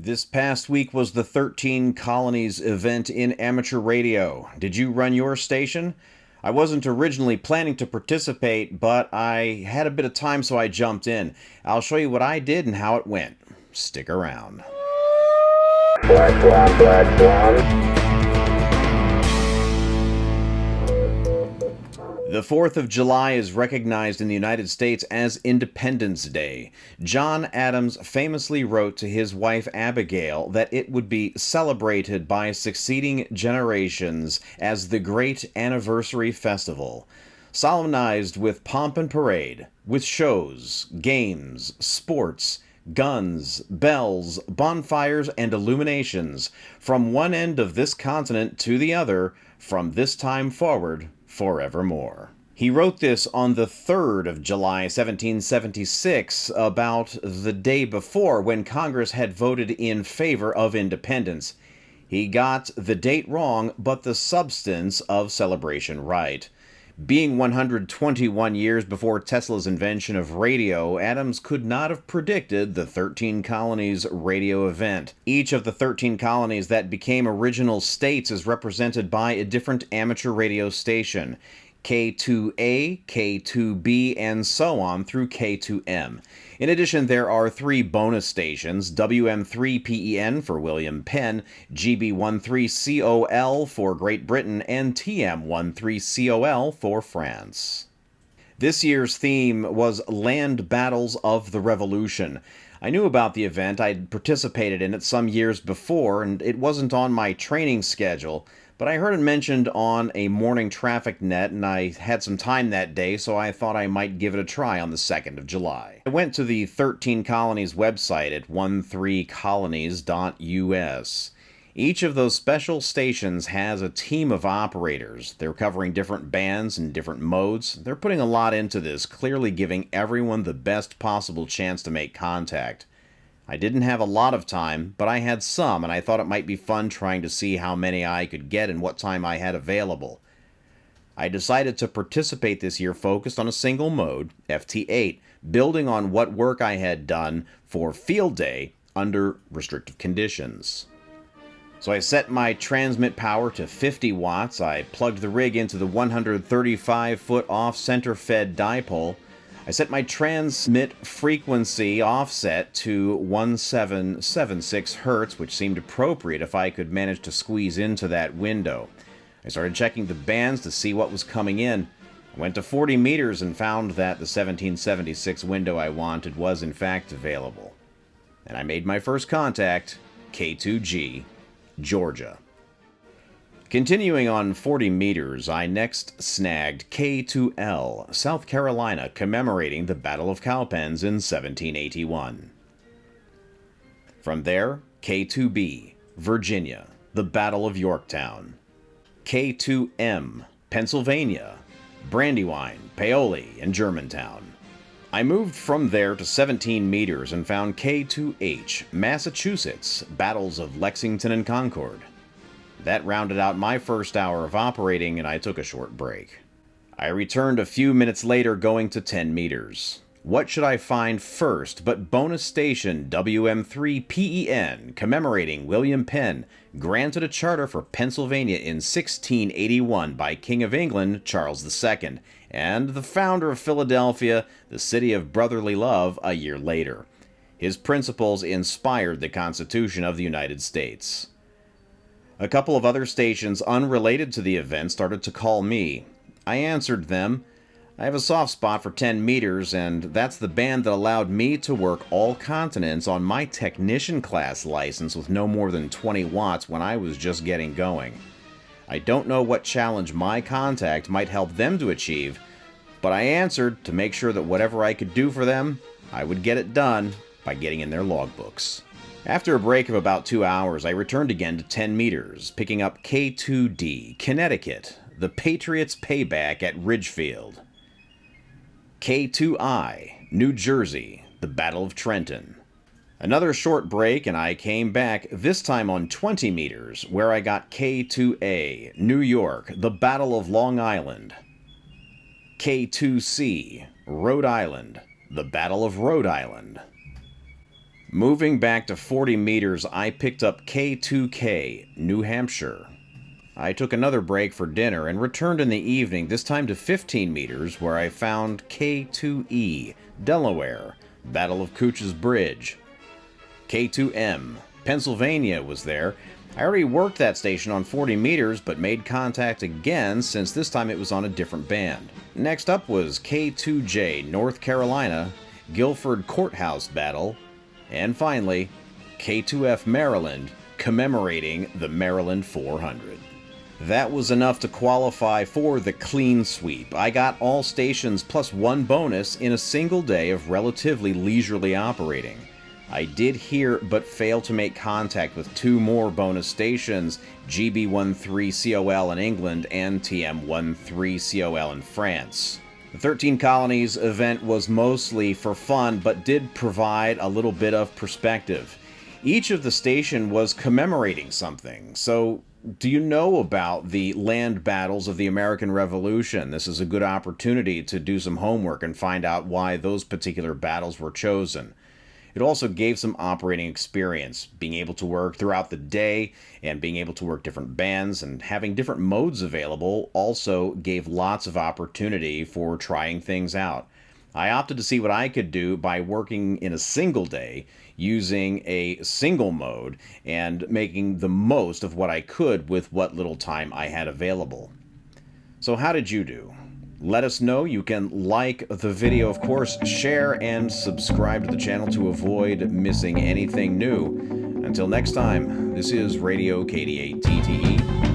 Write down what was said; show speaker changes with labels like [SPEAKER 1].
[SPEAKER 1] This past week was the 13 Colonies event in amateur radio. Did you run your station? I wasn't originally planning to participate, but I had a bit of time, so I jumped in. I'll show you what I did and how it went. Stick around. Black one. The 4th of July is recognized in the United States as Independence Day. John Adams famously wrote to his wife Abigail that it would be celebrated by succeeding generations as the great anniversary festival, solemnized with pomp and parade, with shows, games, sports, guns, bells, bonfires, and illuminations, from one end of this continent to the other, from this time forward, forevermore. He wrote this on the 3rd of July, 1776, about the day before when Congress had voted in favor of independence. He got the date wrong, but the substance of celebration right. Being 121 years before Tesla's invention of radio, Adams could not have predicted the 13 Colonies radio event. Each of the 13 colonies that became original states is represented by a different amateur radio station. K2A, K2B, and so on through K2M. In addition, there are 3 bonus stations, WM3PEN for William Penn, GB13COL for Great Britain, and TM13COL for France. This year's theme was Land Battles of the Revolution. I knew about the event. I'd participated in it some years before, and it wasn't on my training schedule, but I heard it mentioned on a morning traffic net, and I had some time that day, so I thought I might give it a try on the 2nd of July. I went to the 13 Colonies website at 13colonies.us. Each of those special stations has a team of operators. They're covering different bands and different modes. They're putting a lot into this, clearly giving everyone the best possible chance to make contact. I didn't have a lot of time, but I had some, and I thought it might be fun trying to see how many I could get and what time I had available. I decided to participate this year focused on a single mode, FT8, building on what work I had done for Field Day under restrictive conditions. So I set my transmit power to 50 watts, I plugged the rig into the 135-foot off-center fed dipole, I set my transmit frequency offset to 1776 Hz, which seemed appropriate if I could manage to squeeze into that window. I started checking the bands to see what was coming in. I went to 40 meters and found that the 1776 window I wanted was in fact available. And I made my first contact, K2G, Georgia. Continuing on 40 meters, I next snagged K2L, South Carolina, commemorating the Battle of Cowpens in 1781. From there, K2B, Virginia, the Battle of Yorktown. K2M, Pennsylvania, Brandywine, Paoli, and Germantown. I moved from there to 17 meters and found K2H, Massachusetts, Battles of Lexington and Concord. That rounded out my first hour of operating, and I took a short break. I returned a few minutes later going to 10 meters. What should I find first but bonus station WM3PEN commemorating William Penn, granted a charter for Pennsylvania in 1681 by King of England Charles II, and the founder of Philadelphia, the city of brotherly love, a year later. His principles inspired the Constitution of the United States. A couple of other stations unrelated to the event started to call me. I answered them. I have a soft spot for 10 meters, and that's the band that allowed me to work all continents on my technician class license with no more than 20 watts when I was just getting going. I don't know what challenge my contact might help them to achieve, but I answered to make sure that whatever I could do for them, I would get it done by getting in their logbooks. After a break of about 2 hours, I returned again to 10 meters, picking up K2D, Connecticut, the Patriots' payback at Ridgefield. K2I, New Jersey, the Battle of Trenton. Another short break, and I came back, this time on 20 meters, where I got K2A, New York, the Battle of Long Island. K2C, Rhode Island, the Battle of Rhode Island. Moving back to 40 meters, I picked up K2K, New Hampshire. I took another break for dinner and returned in the evening, this time to 15 meters, where I found K2E, Delaware, Battle of Couch's Bridge. K2M, Pennsylvania was there. I already worked that station on 40 meters, but made contact again since this time it was on a different band. Next up was K2J, North Carolina, Guilford Courthouse Battle, and finally, K2F, Maryland, commemorating the Maryland 400. That was enough to qualify for the clean sweep. I got all stations plus one bonus in a single day of relatively leisurely operating. I did hear but failed to make contact with two more bonus stations, GB13COL in England and TM13COL in France. The 13 Colonies event was mostly for fun, but did provide a little bit of perspective. Each of the station was commemorating something. So, do you know about the land battles of the American Revolution? This is a good opportunity to do some homework and find out why those particular battles were chosen. It also gave some operating experience, being able to work throughout the day and being able to work different bands and having different modes available also gave lots of opportunity for trying things out. I opted to see what I could do by working in a single day, using a single mode, and making the most of what I could with what little time I had available. So how did you do? Let us know. You can like the video, of course, share, and subscribe to the channel to avoid missing anything new. Until next time, this is Radio KD8TTE.